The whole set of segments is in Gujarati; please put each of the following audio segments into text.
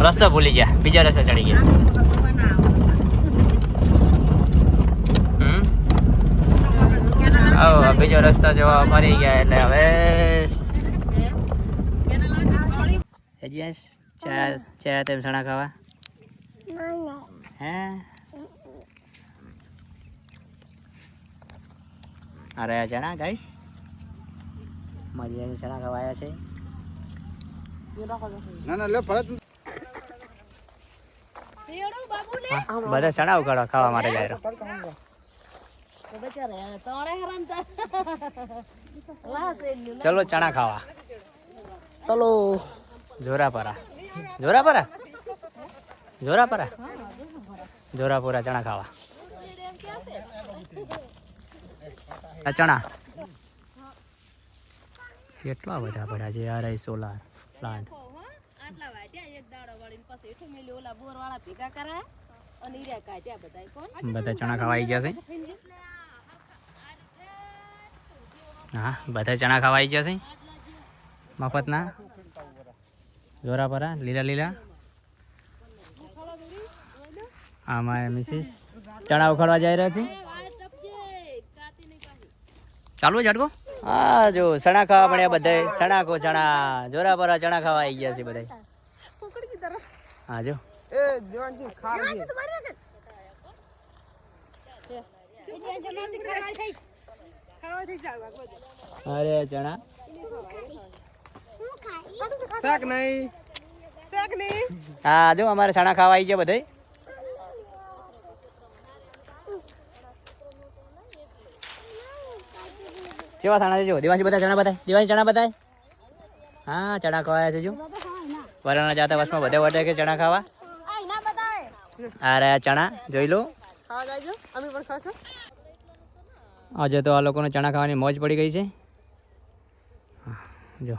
રસ્તો ભૂલી ગયા, બીજા રસ્તે ચડી ગયા. બીજો રસ્તો જોવા મળી ગયા એટલે હવે ચા તેમ સણા ખાવા હે. અરે ચણા ગાઈસ મજા ચણા ખવાયા છે. બધા ચણા ઉખાડવા ખાવા માટે જાય. ચલો ચણા ખાવા. ચલો જોરાપરા જોરાપુરા ચણા ખાવા. ચણા કેટલા બધા પડ્યા છે યાર. સોલાર પ્લાન્ટ બધા ચણા ખાવા આવી જશે. હા બધા ચણા ખાવા આવી જશે મફતના. જોરાપરા લીલા આમાં મિસિસ ચણા ઉખાડવા જઈ રહ્યા છે. ચાલુ ઝાટકો. હા જો ચણા ખાવા પડ્યા બધા. ચણા જોરાપરા ચણા ખાવા આવી ગયા છે બધા. હા જો અરે ચણા હા જો અમારે ચણા ખાવા આવી ગયા બધા. કેવા ચણા છે જો દેવાંશી બધા ચણા બતાય. દેવાંશી ચણા બતાય. હા ચણા ખવાયા છે જો. વરાણા જાતા વર્ષમાં બધે વટે કે ચણા ખાવા. અરે ચણા જોઈ લો. આજે તો આ લોકોને ચણા ખાવાની મોજ પડી ગઈ છે. જો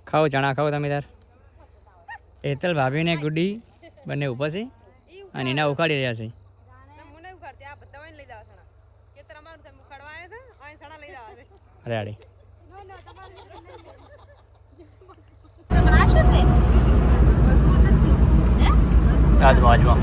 ખાઓ ચણા ખાઓ તમે તાર. હેતલ ભાભી ને ગુડી બંને ઊભા છે અને એના ઉખાડી રહ્યા છે. રેડી આજમાં